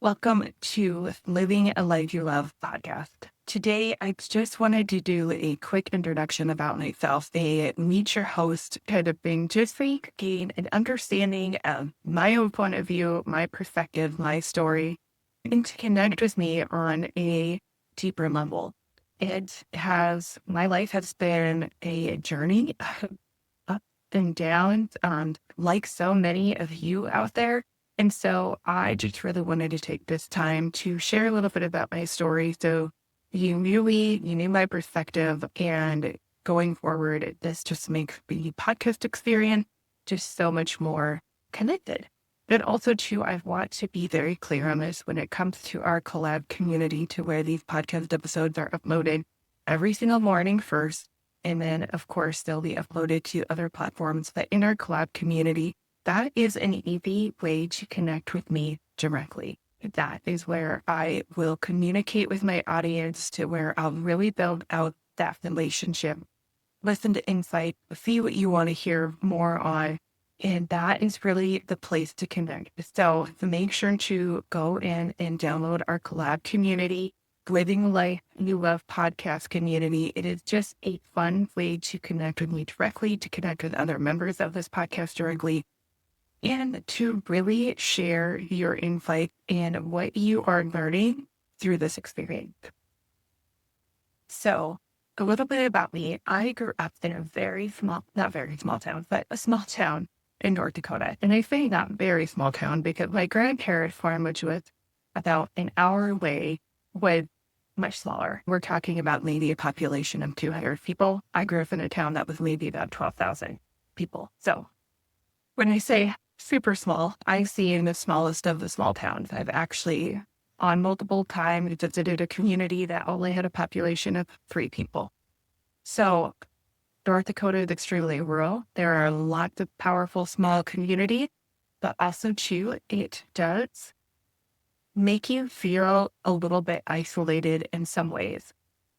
Welcome to Living a Life You Love podcast. Today, I just wanted to do a quick introduction about myself, a meet your host kind of thing, just so you could gain an understanding of my own point of view, my perspective, my story, and to connect with me on a deeper level. My life has been a journey of up and downs, like so many of you out there. And so I just really wanted to take this time to share a little bit about my story. So you knew me, you knew my perspective, and going forward, this just makes the podcast experience just so much more connected. But also too, I want to be very clear on this when it comes to our collab community, to where these podcast episodes are uploaded every single morning first. And then of course, they'll be uploaded to other platforms. But in our collab community, that is an easy way to connect with me directly. That is where I will communicate with my audience, to where I'll really build out that relationship, listen to insight, see what you want to hear more on. And that is really the place to connect. So make sure to go in and download our collab community, Living Life You Love podcast community. It is just a fun way to connect with me directly, to connect with other members of this podcast directly, and to really share your insight and what you are learning through this experience. So a little bit about me. I grew up in a not very small town, but a small town in North Dakota. And I say not very small town because my grandparents' farm, which was about an hour away, was much smaller. We're talking about maybe a population of 200 people. I grew up in a town that was maybe about 12,000 people. So when I say super small, I see in the smallest of the small towns. I've actually, on multiple times, visited a community that only had a population of 3 people. So North Dakota is extremely rural. There are lots of powerful small communities, but also too, it does make you feel a little bit isolated in some ways.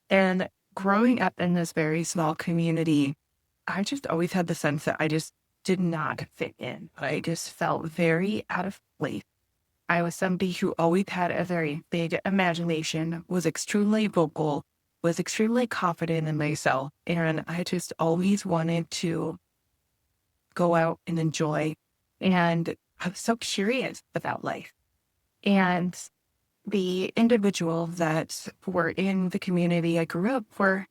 And growing up in this very small community, I just always had the sense that I just did not fit in. I just felt very out of place. I was somebody who always had a very big imagination, was extremely vocal, was extremely confident in myself. And I just always wanted to go out and enjoy. And I was so curious about life. And the individuals that were in the community I grew up were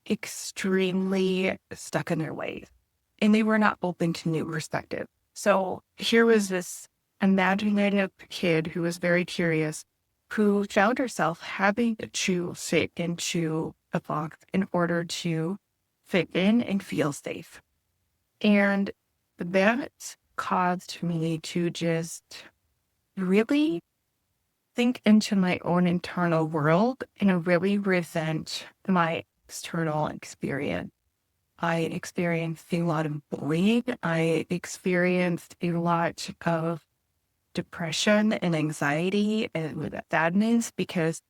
extremely stuck in their ways, and they were not open to new perspective. So here was this imaginative kid who was very curious, who found herself having to fit into a box in order to fit in and feel safe. And that caused me to just really think into my own internal world and really resent my external experience. I experienced a lot of bullying. I experienced a lot of depression and anxiety and sadness because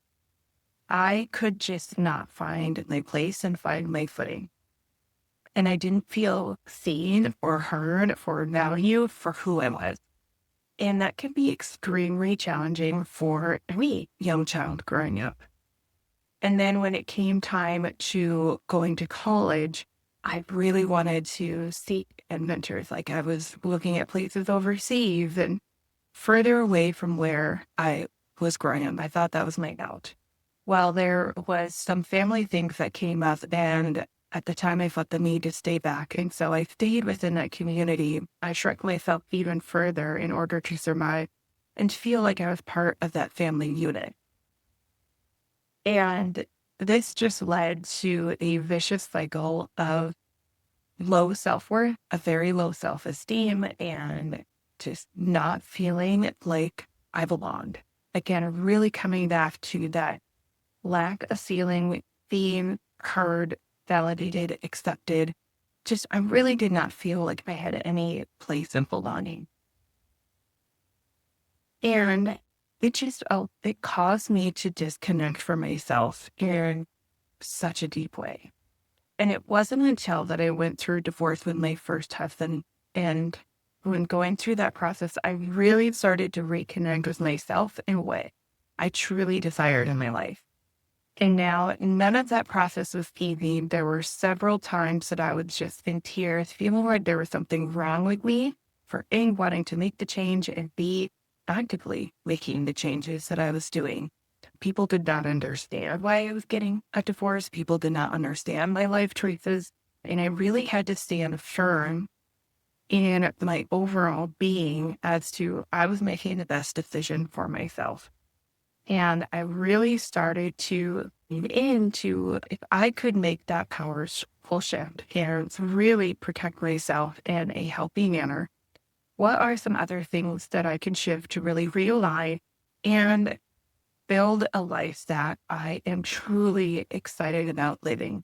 I could just not find my place and find my footing. And I didn't feel seen or heard or valued for who I was. And that can be extremely challenging for any young child growing up. And then when it came time to going to college, I really wanted to seek adventures. Like, I was looking at places overseas and further away from where I was growing up. I thought that was my out. Well, there was some family things that came up, and at the time I felt the need to stay back. And so I stayed within that community. I shrunk myself even further in order to survive and feel like I was part of that family unit. And this just led to a vicious cycle of low self-worth, a very low self-esteem, and just not feeling like I belonged. Again, really coming back to that lack of feeling, being heard, validated, accepted. I really did not feel like I had any place of belonging. And it caused me to disconnect from myself in such a deep way. And it wasn't until that I went through divorce with my first husband and when going through that process, I really started to reconnect with myself in what I truly desired in my life. And now none of that process was easy. There were several times that I was just in tears, feeling like there was something wrong with me for A, wanting to make the change, and B, actively making the changes that I was doing. People did not understand why I was getting a divorce. People did not understand my life choices. And I really had to stand firm in my overall being as to I was making the best decision for myself. And I really started to lean into if I could make that powerful shift and really protect myself in a healthy manner, what are some other things that I can shift to really realign and build a life that I am truly excited about living?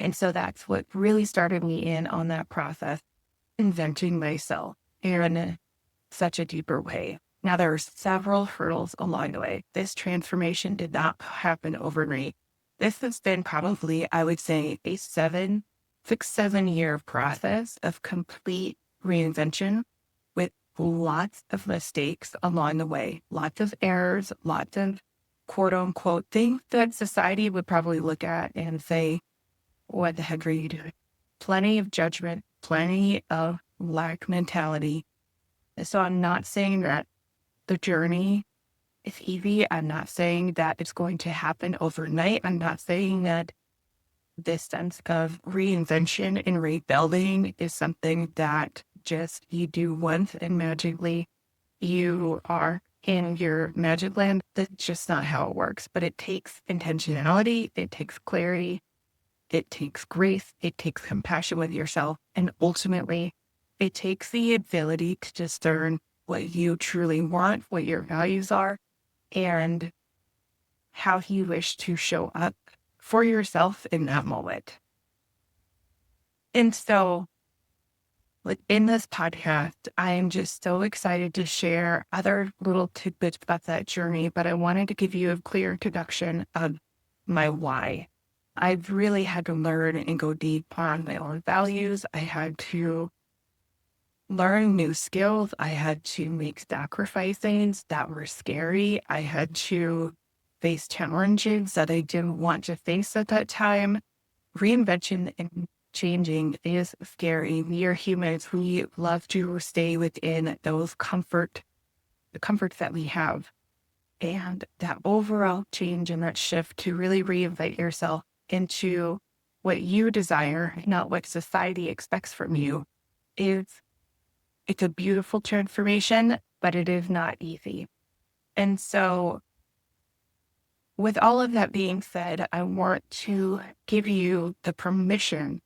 And so that's what really started me in on that process, inventing myself in such a deeper way. Now, there are several hurdles along the way. This transformation did not happen overnight. This has been probably, I would say, a 7 year process of complete reinvention with lots of mistakes along the way, lots of errors, lots of quote unquote things that society would probably look at and say, what the heck are you doing? Plenty of judgment, plenty of lack mentality. So I'm not saying that the journey is easy. I'm not saying that it's going to happen overnight. I'm not saying that this sense of reinvention and rebuilding is something that just you do once and magically you are in your magic land. That's just not how it works. But it takes intentionality, it takes clarity, it takes grace, it takes compassion with yourself, and ultimately, it takes the ability to discern what you truly want, what your values are, and how you wish to show up for yourself in that moment. And so, in this podcast, I am just so excited to share other little tidbits about that journey, but I wanted to give you a clear introduction of my why. I've really had to learn and go deep on my own values. I had to learn new skills. I had to make sacrifices that were scary. I had to face challenges that I didn't want to face at that time. Reinvention and changing is scary. We are humans. We love to stay within those the comforts that we have. And that overall change and that shift to really reinvent yourself into what you desire, not what society expects from you, it's a beautiful transformation, but it is not easy. And so with all of that being said, I want to give you the permission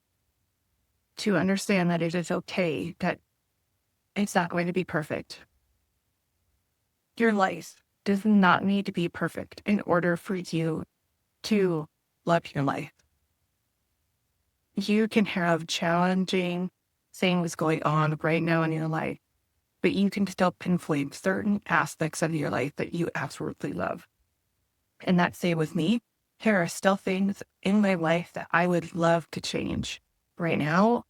to understand that it is okay, that it's not going to be perfect. Your life does not need to be perfect in order for you to love your life. You can have challenging things going on right now in your life, but you can still pinpoint certain aspects of your life that you absolutely love. And that same with me. There are still things in my life that I would love to change. Right now,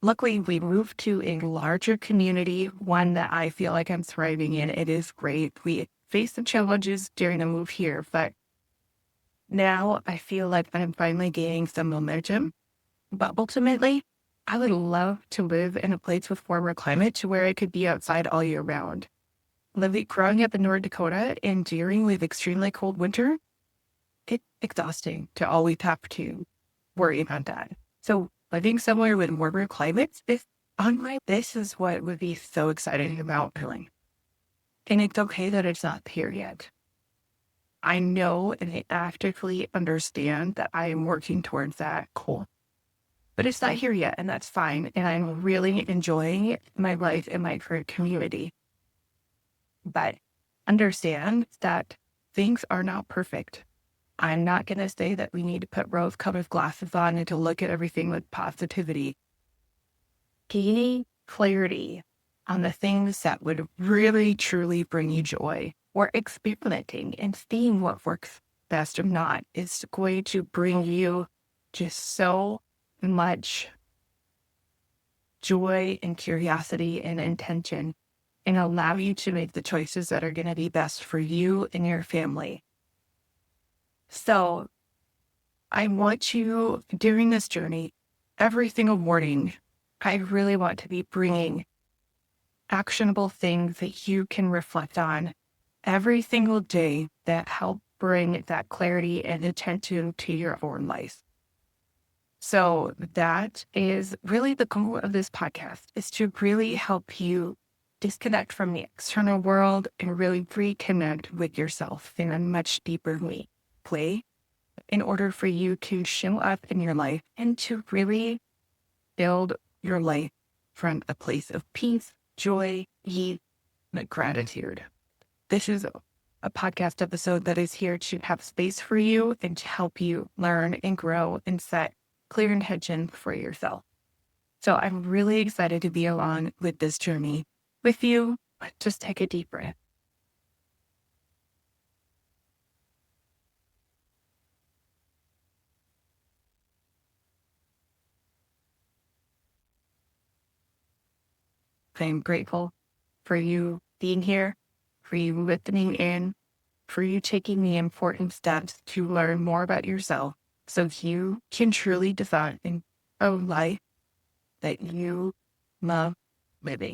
luckily we moved to a larger community, one that I feel like I'm thriving in. It is great. We faced some challenges during the move here, but now I feel like I'm finally gaining some momentum. But ultimately, I would love to live in a place with warmer climate to where I could be outside all year round. Growing up in North Dakota and dealing with extremely cold winter, it's exhausting to always have to worry about that. So living somewhere with warmer climates this is what would be so exciting about feeling. And it's okay that it's not here yet. I know and I actively understand that I am working towards that goal. But it's not here yet, and that's fine. And I'm really enjoying my life in my current community. But understand that things are not perfect. I'm not going to say that we need to put rose-colored glasses on and to look at everything with positivity. Gaining clarity on the things that would really, truly bring you joy, or experimenting and seeing what works best or not, is going to bring you just so much joy and curiosity and intention and allow you to make the choices that are going to be best for you and your family. So I want you, during this journey, every single morning, I really want to be bringing actionable things that you can reflect on every single day that help bring that clarity and attention to your own life. So that is really the goal of this podcast, is to really help you disconnect from the external world and really reconnect with yourself in a much deeper way in order for you to show up in your life and to really build your life from a place of peace, joy, ease, and gratitude. This is a podcast episode that is here to have space for you and to help you learn and grow and set clear intention for yourself. So I'm really excited to be along with this journey with you. Just take a deep breath. I'm grateful for you being here, for you listening in, for you taking the important steps to learn more about yourself so you can truly design a life that you love living.